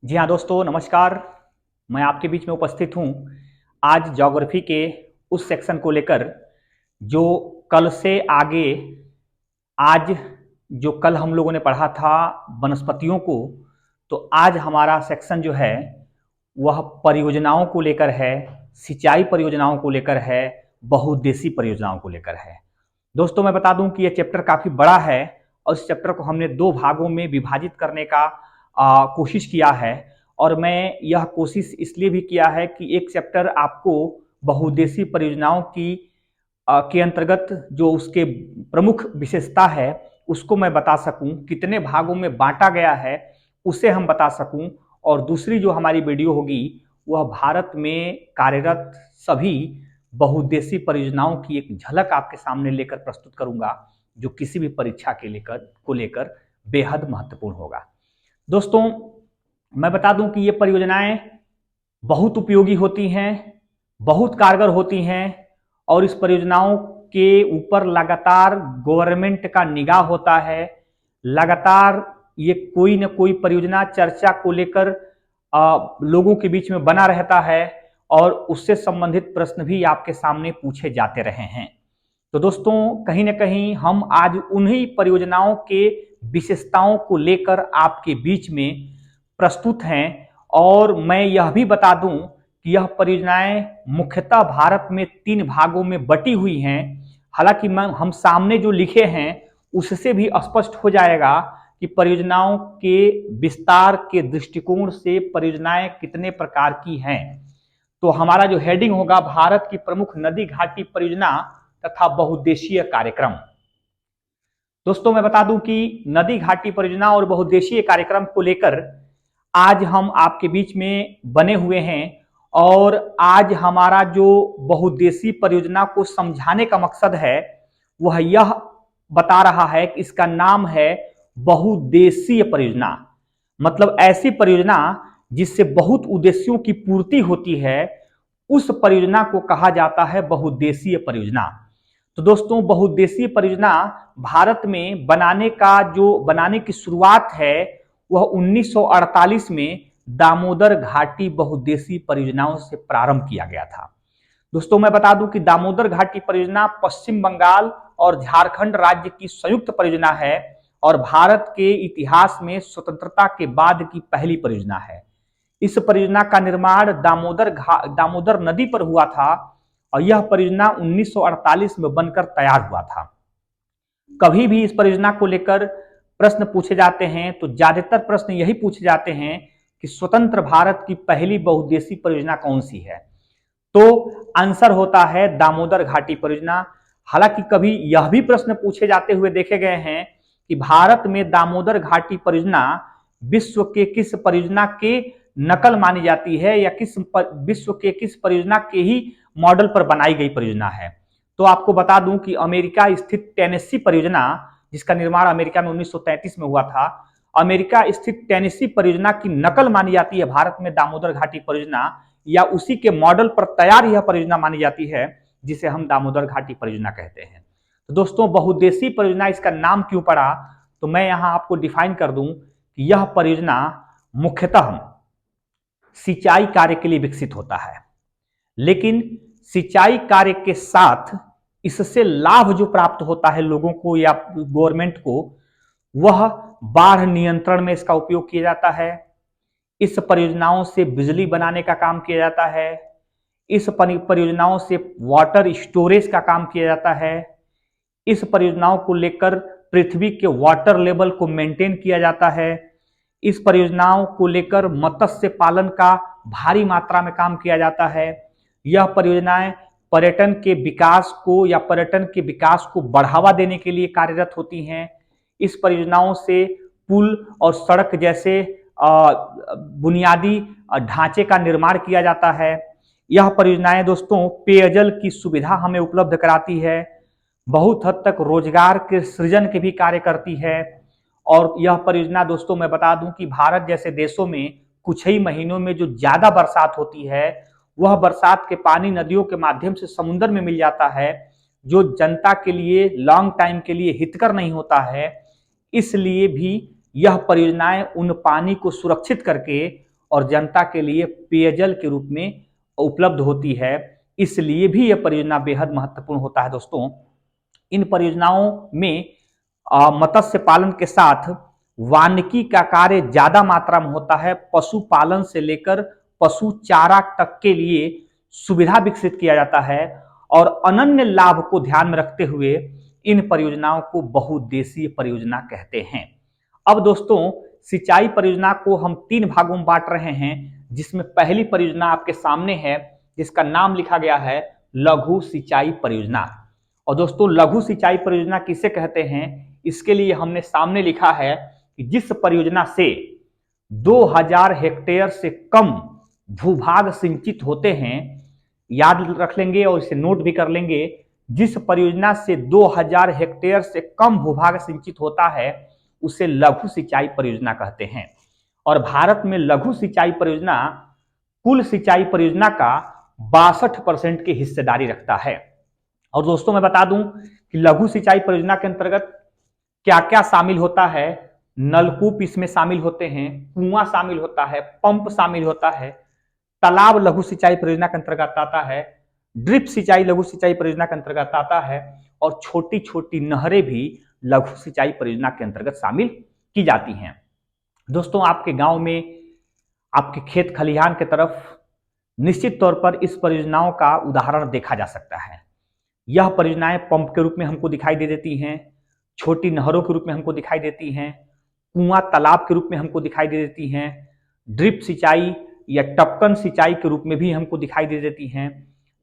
जी हाँ दोस्तों, नमस्कार। मैं आपके बीच में उपस्थित हूँ आज ज्योग्राफी के उस सेक्शन को लेकर जो कल से आगे आज जो कल हम लोगों ने पढ़ा था वनस्पतियों को, तो आज हमारा सेक्शन जो है वह परियोजनाओं को लेकर है, सिंचाई परियोजनाओं को लेकर है, बहुउद्देशीय परियोजनाओं को लेकर है। दोस्तों मैं बता दूं कि यह चैप्टर काफ़ी बड़ा है और इस चैप्टर को हमने दो भागों में विभाजित करने का कोशिश किया है। और मैं यह कोशिश इसलिए भी किया है कि एक चैप्टर आपको बहुउद्देशीय परियोजनाओं की के अंतर्गत जो उसके प्रमुख विशेषता है उसको मैं बता सकूं, कितने भागों में बांटा गया है उसे हम बता सकूं। और दूसरी जो हमारी वीडियो होगी वह भारत में कार्यरत सभी बहुउद्देशीय परियोजनाओं की एक झलक आपके सामने लेकर प्रस्तुत करूंगा, जो किसी भी परीक्षा को लेकर बेहद महत्वपूर्ण होगा। दोस्तों मैं बता दूं कि ये परियोजनाएं बहुत उपयोगी होती हैं, बहुत कारगर होती हैं और इस परियोजनाओं के ऊपर लगातार गवर्नमेंट का निगाह होता है। लगातार ये कोई ना कोई परियोजना चर्चा को लेकर लोगों के बीच में बना रहता है और उससे संबंधित प्रश्न भी आपके सामने पूछे जाते रहे हैं। तो दोस्तों कहीं ना कहीं हम आज उन्हीं परियोजनाओं के विशेषताओं को लेकर आपके बीच में प्रस्तुत हैं। और मैं यह भी बता दूं कि यह परियोजनाएं मुख्यतः भारत में 3 भागों में बटी हुई हैं। हालांकि हम सामने जो लिखे हैं उससे भी स्पष्ट हो जाएगा कि परियोजनाओं के विस्तार के दृष्टिकोण से परियोजनाएं कितने प्रकार की हैं। तो हमारा जो हेडिंग होगा, भारत की प्रमुख नदी घाटी परियोजना तथा बहुउद्देशीय कार्यक्रम। दोस्तों मैं बता दूं कि नदी घाटी परियोजना और बहुउद्देशीय कार्यक्रम को लेकर आज हम आपके बीच में बने हुए हैं। और आज हमारा जो बहुउद्देशीय परियोजना को समझाने का मकसद है वह यह बता रहा है कि इसका नाम है बहुउद्देशीय परियोजना। मतलब ऐसी परियोजना जिससे बहुत उद्देश्यों की पूर्ति होती है, उस परियोजना को कहा जाता है बहुउद्देशीय परियोजना। तो दोस्तों बहुउद्देशीय परियोजना भारत में बनाने की शुरुआत है वह 1948 में दामोदर घाटी बहुउद्देशीय परियोजनाओं से प्रारंभ किया गया था। दोस्तों मैं बता दूं कि दामोदर घाटी परियोजना पश्चिम बंगाल और झारखंड राज्य की संयुक्त परियोजना है और भारत के इतिहास में स्वतंत्रता के बाद की पहली परियोजना है। इस परियोजना का निर्माण दामोदर नदी पर हुआ था और यह परियोजना 1948 में बनकर तैयार हुआ था। कभी भी इस परियोजना को लेकर प्रश्न पूछे जाते हैं तो ज्यादातर प्रश्न यही पूछे जाते हैं कि स्वतंत्र भारत की पहली बहुउद्देशीय परियोजना कौन सी है। तो आंसर होता है दामोदर घाटी परियोजना। हालांकि कभी यह भी प्रश्न पूछे जाते हुए देखे गए हैं कि भारत में दामोदर घाटी परियोजना विश्व के किस परियोजना के नकल मानी जाती है या विश्व के किस परियोजना के ही मॉडल पर बनाई गई परियोजना है। तो आपको बता दूं कि अमेरिका स्थित टेनेसी परियोजना, जिसका निर्माण अमेरिका में 1933 में हुआ था, अमेरिका स्थित टेनेसी परियोजना की नकल मानी जाती है भारत में दामोदर घाटी परियोजना, या उसी के मॉडल पर तैयार यह परियोजना मानी जाती है जिसे हम दामोदर घाटी परियोजना कहते हैं। तो दोस्तों बहुउद्देशीय परियोजना इसका नाम क्यों पड़ा, तो मैं यहां आपको डिफाइन कर दूं कि यह परियोजना मुख्यतः सिंचाई कार्य के लिए विकसित होता है। लेकिन सिंचाई कार्य के साथ इससे लाभ जो प्राप्त होता है लोगों को या गवर्नमेंट को, वह बाढ़ नियंत्रण में इसका उपयोग किया जाता है। इस परियोजनाओं से बिजली बनाने का काम किया जाता है। इस परियोजनाओं से वाटर स्टोरेज का काम किया जाता है। इस परियोजनाओं को लेकर पृथ्वी के वाटर लेवल को मेंटेन किया जाता है। इस परियोजनाओं को लेकर मत्स्य पालन का भारी मात्रा में काम किया जाता है। यह परियोजनाएं पर्यटन के विकास को बढ़ावा देने के लिए कार्यरत होती हैं। इस परियोजनाओं से पुल और सड़क जैसे बुनियादी ढांचे का निर्माण किया जाता है। यह परियोजनाएं दोस्तों पेयजल की सुविधा हमें उपलब्ध कराती है, बहुत हद तक रोजगार के सृजन के भी कार्य करती है। और यह परियोजना दोस्तों मैं बता दूं कि भारत जैसे देशों में कुछ ही महीनों में जो ज्यादा बरसात होती है, वह बरसात के पानी नदियों के माध्यम से समुद्र में मिल जाता है, जो जनता के लिए लॉन्ग टाइम के लिए हितकर नहीं होता है। इसलिए भी यह परियोजनाएं उन पानी को सुरक्षित करके और जनता के लिए पेयजल के रूप में उपलब्ध होती है। इसलिए भी यह परियोजना बेहद महत्वपूर्ण होता है दोस्तों। इन परियोजनाओं में मत्स्य पालन के साथ वानिकी का कार्य ज्यादा मात्रा में होता है। पशुपालन से लेकर पशु चारा तक के लिए सुविधा विकसित किया जाता है और अनन्य लाभ को ध्यान में रखते हुए इन परियोजनाओं को बहुउद्देशीय परियोजना कहते हैं। अब दोस्तों सिंचाई परियोजना को हम 3 भागों में बांट रहे हैं, जिसमें पहली परियोजना आपके सामने है जिसका नाम लिखा गया है लघु सिंचाई परियोजना। और दोस्तों लघु सिंचाई परियोजना किसे कहते हैं, इसके लिए हमने सामने लिखा है कि जिस परियोजना से 2000 हेक्टेयर से कम भूभाग सिंचित होते हैं, याद रख लेंगे और इसे नोट भी कर लेंगे, जिस परियोजना से 2000 हेक्टेयर से कम भूभाग सिंचित होता है उसे लघु सिंचाई परियोजना कहते हैं। और भारत में लघु सिंचाई परियोजना कुल सिंचाई परियोजना का 62% की हिस्सेदारी रखता है। और दोस्तों मैं बता दूं कि लघु सिंचाई परियोजना के अंतर्गत क्या क्या शामिल होता है। नलकूप इसमें शामिल होते हैं, कुआं शामिल होता है, पंप शामिल होता है, तालाब लघु सिंचाई परियोजना के अंतर्गत आता है, ड्रिप सिंचाई लघु सिंचाई परियोजना के अंतर्गत आता है और छोटी छोटी नहरें भी लघु सिंचाई परियोजना के अंतर्गत शामिल की जाती हैं। दोस्तों आपके गांव में, आपके खेत खलिहान की तरफ निश्चित तौर पर इस परियोजनाओं का उदाहरण देखा जा सकता है। यह परियोजनाएं पंप के रूप में हमको दिखाई दे देती हैं, छोटी नहरों के रूप में हमको दिखाई देती हैं, कुआं तालाब के रूप में हमको दिखाई दे देती हैं, ड्रिप सिंचाई या टपकन सिंचाई के रूप में भी हमको दिखाई दे देती हैं।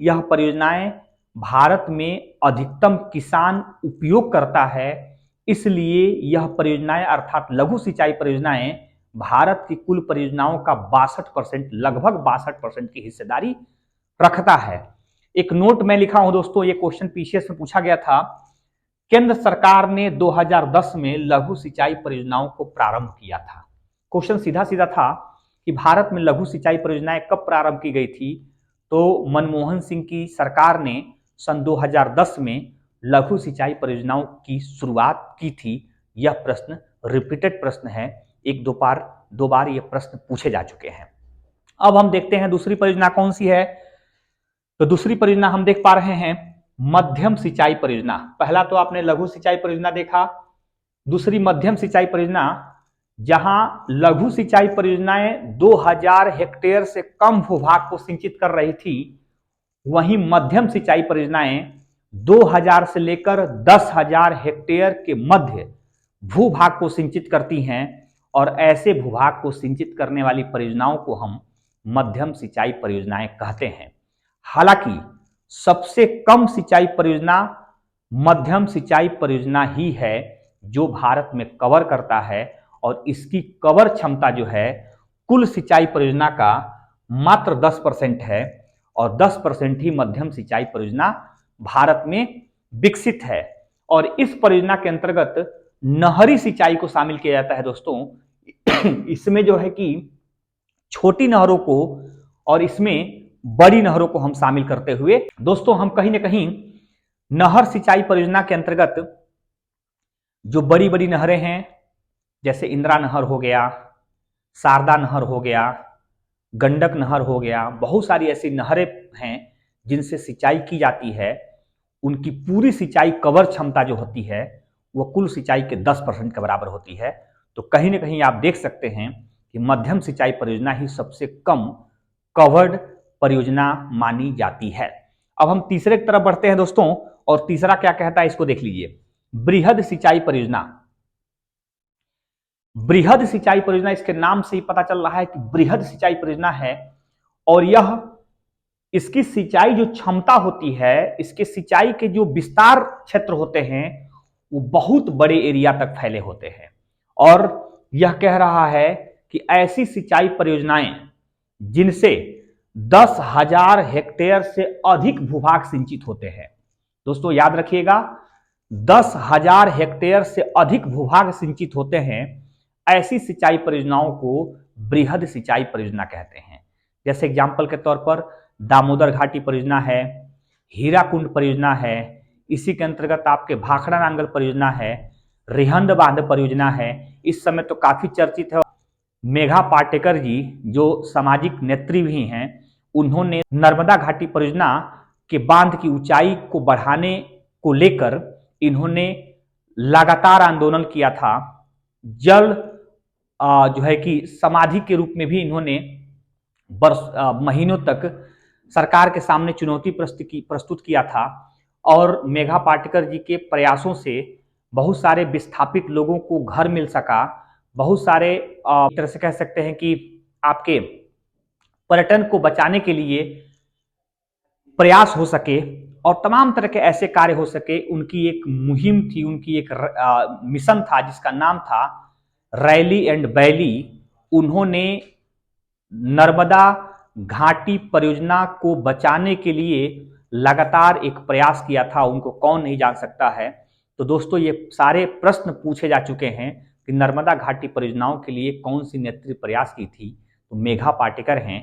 यह परियोजनाएं भारत में अधिकतम किसान उपयोग करता है, इसलिए यह परियोजनाएं अर्थात लघु सिंचाई परियोजनाएं भारत की कुल परियोजनाओं का 62% लगभग 62% की हिस्सेदारी रखता है। एक नोट मैं लिखा हूं दोस्तों, ये क्वेश्चन पीसीएस में पूछा गया था। केंद्र सरकार ने 2010 में लघु सिंचाई परियोजनाओं को प्रारंभ किया था। क्वेश्चन सीधा सीधा था कि भारत में लघु सिंचाई परियोजनाएं कब प्रारंभ की गई थी, तो मनमोहन सिंह की सरकार ने सन 2010 में लघु सिंचाई परियोजनाओं की शुरुआत की थी। यह प्रश्न रिपीटेड प्रश्न है, एक दो बार यह प्रश्न पूछे जा चुके हैं। अब हम देखते हैं दूसरी परियोजना कौन सी है। तो दूसरी परियोजना हम देख पा रहे हैं मध्यम सिंचाई परियोजना। पहला तो आपने लघु सिंचाई परियोजना देखा, दूसरी मध्यम सिंचाई परियोजना, जहां लघु सिंचाई परियोजनाएं 2000 हेक्टेयर से कम भूभाग को सिंचित कर रही थी, वहीं मध्यम सिंचाई परियोजनाएं 2000 से लेकर 10,000 हेक्टेयर के मध्य भूभाग को सिंचित करती हैं और ऐसे भूभाग को सिंचित करने वाली परियोजनाओं को हम मध्यम सिंचाई परियोजनाएं कहते हैं। हालांकि सबसे कम सिंचाई परियोजना मध्यम सिंचाई परियोजना ही है जो भारत में कवर करता है और इसकी कवर क्षमता जो है कुल सिंचाई परियोजना का मात्र 10% है और 10% ही मध्यम सिंचाई परियोजना भारत में विकसित है। और इस परियोजना के अंतर्गत नहरी सिंचाई को शामिल किया जाता है दोस्तों। इसमें जो है कि छोटी नहरों को और इसमें बड़ी नहरों को हम शामिल करते हुए दोस्तों हम कहीं ना कहीं नहर सिंचाई परियोजना के अंतर्गत जो बड़ी बड़ी नहरें हैं, जैसे इंदिरा नहर हो गया, शारदा नहर हो गया, गंडक नहर हो गया, बहुत सारी ऐसी नहरें हैं जिनसे सिंचाई की जाती है, उनकी पूरी सिंचाई कवर क्षमता जो होती है वह कुल सिंचाई के 10% के बराबर होती है। तो कहीं ना कहीं आप देख सकते हैं कि मध्यम सिंचाई परियोजना ही सबसे कम कवर्ड परियोजना मानी जाती है। अब हम तीसरे की तरफ बढ़ते हैं दोस्तों, और तीसरा क्या कहता है इसको देख लीजिए, बृहद सिंचाई परियोजना। बृहद सिंचाई परियोजना, इसके नाम से ही पता चल रहा है कि बृहद सिंचाई परियोजना है और यह इसकी सिंचाई जो क्षमता होती है, इसके सिंचाई के जो विस्तार क्षेत्र होते हैं वो बहुत बड़े एरिया तक फैले होते हैं। और यह कह रहा है कि ऐसी सिंचाई परियोजनाएं जिनसे 10,000 हेक्टेयर से अधिक भूभाग सिंचित होते हैं, दोस्तों याद रखिएगा 10,000 हेक्टेयर से अधिक भूभाग सिंचित होते हैं, ऐसी सिंचाई परियोजनाओं को बृहद सिंचाई परियोजना कहते हैं। जैसे एग्जाम्पल के तौर पर दामोदर घाटी परियोजना है, हीराकुंड परियोजना है, इसी के अंतर्गत आपके भाखड़ा नांगल परियोजना है, रिहंद बांध परियोजना है, इस समय तो काफी चर्चित है मेघा पाटेकर जी जो सामाजिक नेत्री भी हैं, उन्होंने नर्मदा घाटी परियोजना के बांध की ऊंचाई को बढ़ाने को लेकर इन्होंने लगातार आंदोलन किया था। जल जो है कि समाधि के रूप में भी इन्होंने महीनों तक सरकार के सामने चुनौती प्रस्तुत किया था। और मेघा पाटेकर जी के प्रयासों से बहुत सारे विस्थापित लोगों को घर मिल सका, बहुत सारे एक तरह से कह सकते हैं कि आपके पर्यटन को बचाने के लिए प्रयास हो सके और तमाम तरह के ऐसे कार्य हो सके। उनकी एक मुहिम थी, उनकी एक मिशन था जिसका नाम था रैली एंड वैली। उन्होंने नर्मदा घाटी परियोजना को बचाने के लिए लगातार एक प्रयास किया था, उनको कौन नहीं जान सकता है। तो दोस्तों ये सारे प्रश्न पूछे जा चुके हैं कि नर्मदा घाटी परियोजनाओं के लिए कौन सी नेत्री प्रयास की थी, तो मेघा पाटेकर हैं।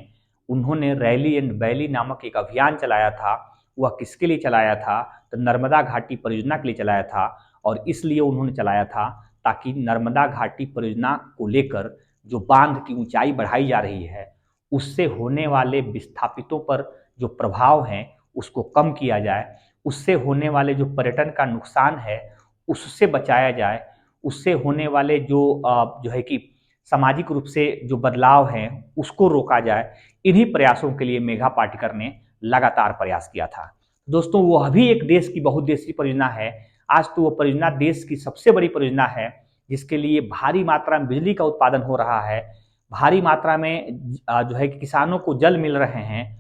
उन्होंने रैली एंड वैली नामक एक अभियान चलाया था। वह किसके लिए चलाया था? तो नर्मदा घाटी परियोजना के लिए चलाया था। और इसलिए उन्होंने चलाया था ताकि नर्मदा घाटी परियोजना को लेकर जो बांध की ऊंचाई बढ़ाई जा रही है उससे होने वाले विस्थापितों पर जो प्रभाव हैं उसको कम किया जाए, उससे होने वाले जो पर्यटन का नुकसान है उससे बचाया जाए, उससे होने वाले जो है कि सामाजिक रूप से जो बदलाव हैं उसको रोका जाए। इन्हीं प्रयासों के लिए मेघा पाटेकर ने लगातार प्रयास किया था। दोस्तों वह भी एक देश की बहुउद्देशीय परियोजना है। आज तो वह परियोजना देश की सबसे बड़ी परियोजना है जिसके लिए भारी मात्रा में बिजली का उत्पादन हो रहा है, भारी मात्रा में जो है कि किसानों को जल मिल रहे हैं,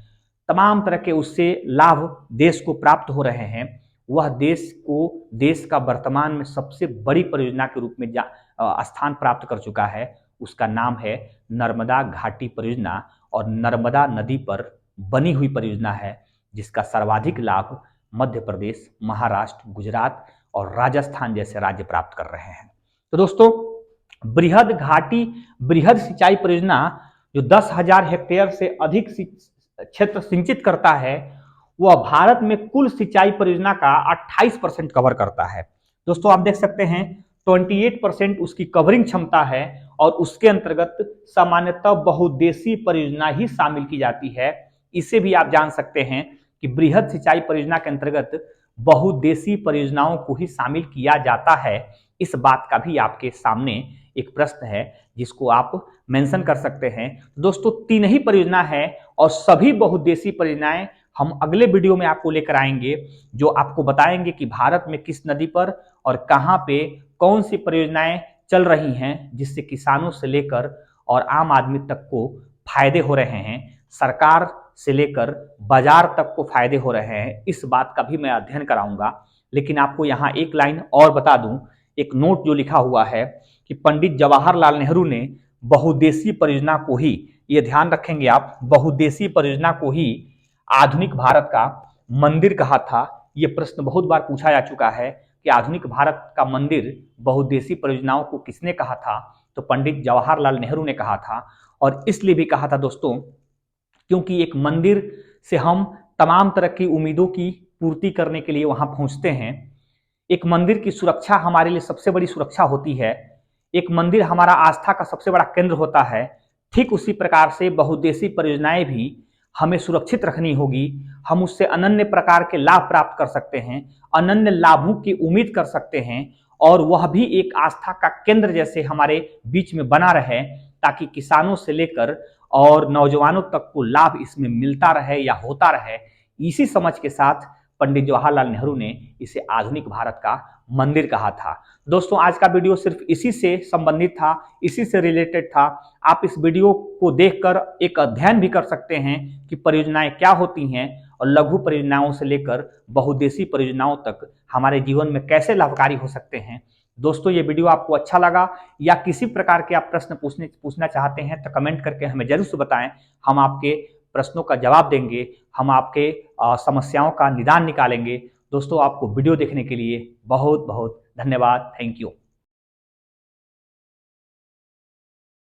तमाम तरह के उससे लाभ देश को प्राप्त हो रहे हैं। वह देश का वर्तमान में सबसे बड़ी परियोजना के रूप में स्थान प्राप्त कर चुका है। उसका नाम है नर्मदा घाटी परियोजना और नर्मदा नदी पर बनी हुई परियोजना है जिसका सर्वाधिक लाभ मध्य प्रदेश, महाराष्ट्र, गुजरात और राजस्थान जैसे राज्य प्राप्त कर रहे हैं। तो दोस्तों बृहद सिंचाई परियोजना जो 10,000 हेक्टेयर से अधिक क्षेत्र सिंचित करता है, वह भारत में कुल सिंचाई परियोजना का 28% कवर करता है। दोस्तों आप देख सकते हैं 28% उसकी कवरिंग क्षमता है और उसके अंतर्गत सामान्यतः बहुउद्देशीय परियोजना ही शामिल की जाती है। इसे भी आप जान सकते हैं कि बृहद सिंचाई परियोजना के अंतर्गत बहुउद्देशीय परियोजनाओं को ही शामिल किया जाता है। इस बात का भी आपके सामने एक प्रश्न है जिसको आप मेंशन कर सकते हैं। दोस्तों 3 ही परियोजना है और सभी बहुउद्देशीय परियोजनाएं हम अगले वीडियो में आपको लेकर आएंगे, जो आपको बताएंगे कि भारत में किस नदी पर और कहां पे कौन सी परियोजनाएं चल रही हैं जिससे किसानों से लेकर और आम आदमी तक को फायदे हो रहे हैं, सरकार से लेकर बाजार तक को फायदे हो रहे हैं। इस बात का भी मैं अध्ययन कराऊंगा। लेकिन आपको यहाँ एक लाइन और बता दूं, एक नोट जो लिखा हुआ है कि पंडित जवाहरलाल नेहरू ने बहुउद्देशीय परियोजना को ही, ये ध्यान रखेंगे आप, बहुउद्देशीय परियोजना को ही आधुनिक भारत का मंदिर कहा था। ये प्रश्न बहुत बार पूछा जा चुका है कि आधुनिक भारत का मंदिर बहुउद्देशीय परियोजनाओं को किसने कहा था? तो पंडित जवाहरलाल नेहरू ने कहा था। और इसलिए भी कहा था दोस्तों क्योंकि एक मंदिर से हम तमाम तरह की उम्मीदों की पूर्ति करने के लिए वहां पहुंचते हैं। एक मंदिर की सुरक्षा हमारे लिए सबसे बड़ी सुरक्षा होती है। एक मंदिर हमारा आस्था का सबसे बड़ा केंद्र होता है। ठीक उसी प्रकार से बहुउद्देशीय परियोजनाएं भी हमें सुरक्षित रखनी होगी। हम उससे अनन्य प्रकार के लाभ प्राप्त कर सकते हैं, अनन्य लाभों की उम्मीद कर सकते हैं और वह भी एक आस्था का केंद्र जैसे हमारे बीच में बना रहे ताकि किसानों से लेकर और नौजवानों तक को लाभ इसमें मिलता रहे या होता रहे। इसी समझ के साथ पंडित जवाहरलाल नेहरू ने इसे आधुनिक भारत का मंदिर कहा था। दोस्तों आज का वीडियो सिर्फ इसी से संबंधित था, इसी से रिलेटेड था। आप इस वीडियो को देखकर एक अध्ययन भी कर सकते हैं कि परियोजनाएं क्या होती हैं और लघु परियोजनाओं से लेकर बहुउद्देशीय परियोजनाओं तक हमारे जीवन में कैसे लाभकारी हो सकते हैं। दोस्तों ये वीडियो आपको अच्छा लगा या किसी प्रकार के आप प्रश्न पूछना चाहते हैं तो कमेंट करके हमें जरूर से बताएं। हम आपके प्रश्नों का जवाब देंगे, हम आपके समस्याओं का निदान निकालेंगे। दोस्तों आपको वीडियो देखने के लिए बहुत बहुत धन्यवाद। Thank you.